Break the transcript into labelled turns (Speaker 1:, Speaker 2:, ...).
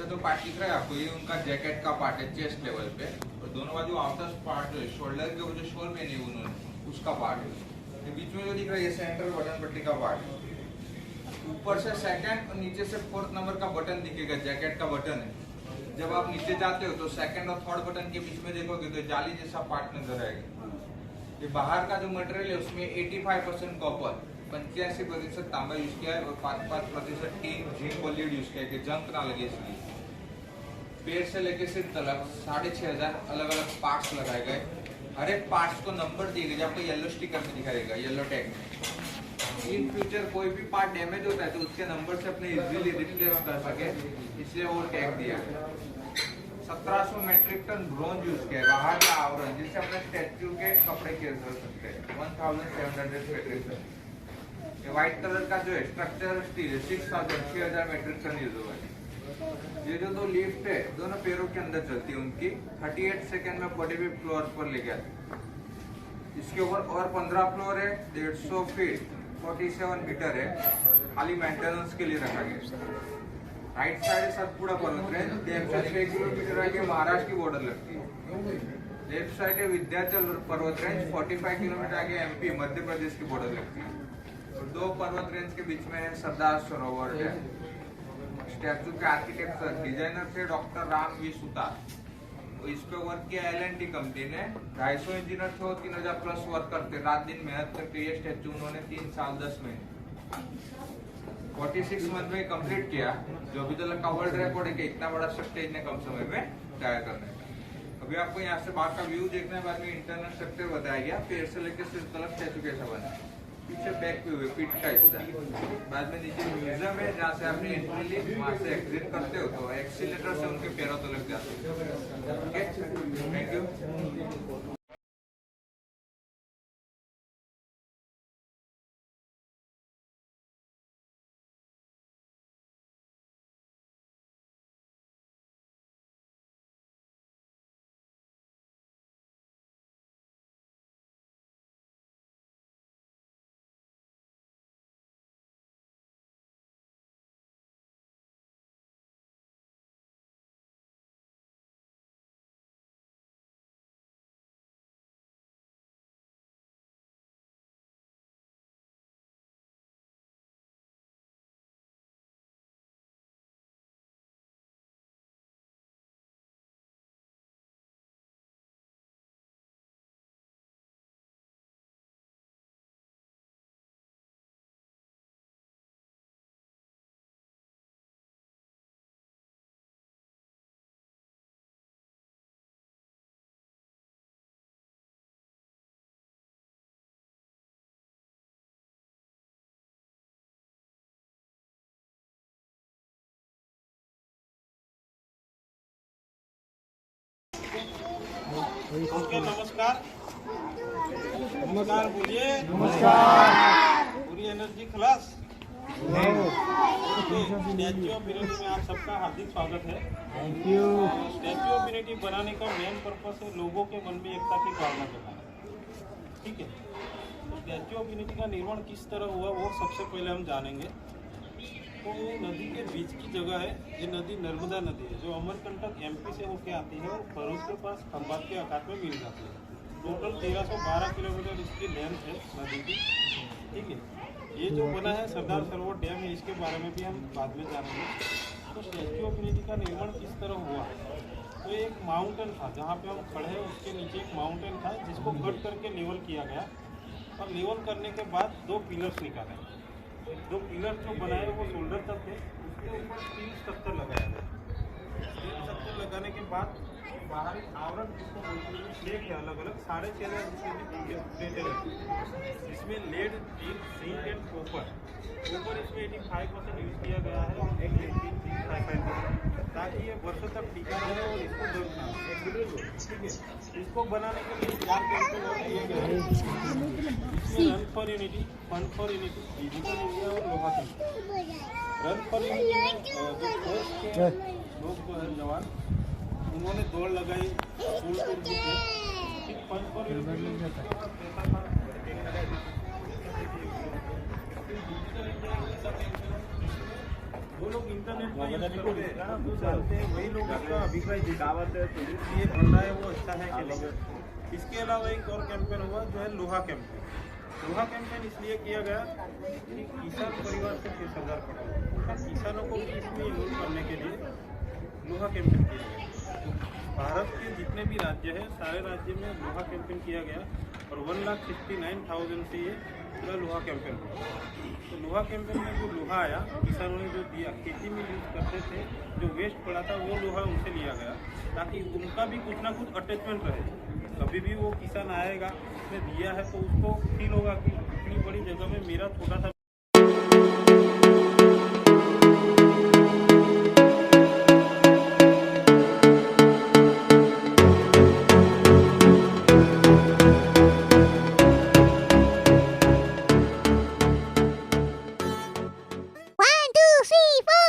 Speaker 1: जो पार्ट दिख रहा है आपको, ये उनका जैकेट का पार्ट है चेस्ट लेवल पे, और दोनों बाजू आउटर पार्ट जो है शोल्डर के जो शोल में नहीं उन्होंने उसका पार्ट है। ये बीच में जो दिख रहा है ये सेंट्रल बटन पट्टी का पार्ट है। ऊपर से सेकंड और नीचे से 4th नंबर का बटन दिखेगा, जैकेट का बटन है। जब आप नीचे जाते हो तो सेकंड और 3rd बटन के बीच में देखोगे तो जाली जैसा पार्ट नजर आएगा। ये बाहर का जो मटेरियल है उसमें 85% कॉपर, 85% तांबा यूज किया है और 5% टीन जिंक और लीड यूज किया है कि जंग ना लगे इसलिए। पैर से लेके सिर तक 6500 अलग अलग पार्ट्स लगाए गए। हर एक पार्ट्स को नंबर दिए गए, आपको येलो स्टिकर में दिखाएगा, येलो टैग में। इन फ्यूचर कोई भी पार्ट डैमेज होता है तो उसके नंबर से अपने इजीली रिप्लेस कर सके, इसलिए वो टैग दिया है। 1700 मेट्रिक टन ब्रोंज यूज किया है, बाहर का आवरण जिससे अपने स्टैच्यू के कपड़े केयर कर सकते हैं। 1700 मेट्रिक टन। ये व्हाइट कलर का जो है स्ट्रक्चरल स्टील है, 6000 मेट्रिक टन यूज हुआ है। ये जो दो लिफ्ट है दोनों पैरों के अंदर चलती है उनकी, 38 सेकेंड में 45 फ्लोर पर लेके आती। इसके ऊपर और 15 फ्लोर है, 150 फीट 47 मीटर है, खाली मेंटेनेंस के लिए रखा गया। राइट साइड सतपुड़ा पर्वत रेंज, लेफ्ट साइड 6 किलोमीटर आगे महाराष्ट्र की बॉर्डर लगती है। लेफ्ट साइड है विंध्याचल पर्वत रेंज, 45 किलोमीटर आगे एमपी मध्य प्रदेश की बॉर्डर लगती है। और 2 पर्वत रेंज के बीच में है सरदार सरोवर है। स्टैचू के आर्किटेक्चर डिजाइनर थे डॉक्टर राम वी सुतार। इस पे वर्क किया L&T कंपनी ने। 250 इंजीनियर थे, 3000 प्लस वर्क करते, रात दिन मेहनत करके ये स्टैचू उन्होंने 3 साल 10 महीने 46 मंथ में कंप्लीट किया, जो अभी तक का वर्ल्ड रिकॉर्ड है कि इतना बड़ा स्ट्रक्चर इतने कम समय में तैयार करने का। अभी आपको यहाँ से बाहर का व्यू देखना है, बाद में इंटरनल स्ट्रक्चर बताया गया, पैर से लेकर सिर तक स्टैचू कैसा बना है। पीछे बैक व्यू है, पीठ का हिस्सा। बाद में नीचे म्यूजियम है जहाँ से आपने एंट्री ली, वहाँ से एग्जिट करते हो तो एक्सीलेटर से उनके पैरों तक जाते हो। Okay, thank you.
Speaker 2: ओके, नमस्कार बोलिए। नमस्कार। पूरी एनर्जी खलास। स्टैच्यू ऑफ यूनिटी में आप सबका हार्दिक स्वागत है।
Speaker 3: Thank you.
Speaker 2: Statue of unity बनाने का मेन पर्पस है लोगों के मन में एकता की भावना जगाना। ठीक है, तो स्टैच्यू ऑफ यूनिटी का निर्माण किस तरह हुआ वो सबसे पहले हम जानेंगे। तो नदी के बीच की जगह है, ये नदी नर्मदा नदी है जो अमरकंटक एमपी से होके आती है और भरूच के पास खंभात के आकार में मिल जाती है। टोटल 1312 किलोमीटर इसकी लेंथ है नदी की। ठीक है, ये जो बना है सरदार सरोवर डैम है, इसके बारे में भी हम बाद में जानेंगे। तो स्टैच्यू ऑफ यूनिटी का निर्माण किस तरह हुआ, तो एक माउंटेन था जहाँ पे हम खड़े हैं, उसके नीचे एक माउंटेन था जिसको कट करके लेवल किया गया और लेवल करने के बाद 2 पिलर्स निकाले। 2 पिलर जो बनाए वो शोल्डर तक थे, उसके ऊपर स्टील स्ट्रक्चर लगाया गया। स्टील स्ट्रक्चर लगाने के बाद बाहरी आवरण जिसको बोलते हैं प्लेट है अलग अलग 3.5 इसमें lead, tin, zinc and copper इसमें 85% यूज किया गया है और 5.5% ताकि ये वर्षों तक टिका रहे और इसको जरूरत ना हो। ठीक है, इसको बनाने के लिए 4 कैंपेन और किए गए हैं। इसमें run for unity, fund for unity, digital India और लोहा सिंह। रन फॉर यूनिटी में जो फोर्स के लोग जो है जवान, उन्होंने दौड़ लगाई, फूल टूर जीते। फिर फंड फॉर यूनिटी वो लोग इंटरनेट का यूज करते हैं, जो जानते हैं वही लोग उसका अभिप्राय दे सकते हैं। ये बन रहा है वो अच्छा है कि नहीं। इसके अलावा एक और कैंपेन हुआ जो है लोहा कैंपेन। लोहा कैंपेन इसलिए किया गया कि किसान परिवार से 30,000 करोड़ किसानों को इसमें इन्वॉल्व करने के लिए लोहा कैंपेन किया गया। भारत के जितने भी राज्य हैं सारे राज्य में लोहा कैंपेन किया गया और 1,69,000 से ये पूरा लोहा कैंपेन हुआ। तो लोहा कैंपेन में जो लोहा आया किसानों ने जो दिया, खेती में यूज करते थे जो वेस्ट पड़ा था वो लोहा उनसे लिया गया ताकि उनका भी कुछ ना कुछ अटैचमेंट रहे। कभी भी वो किसान आएगा उसने दिया है तो उसको फील होगा कि इतनी बड़ी जगह में मेरा छोटा सा
Speaker 3: One, two, three, four.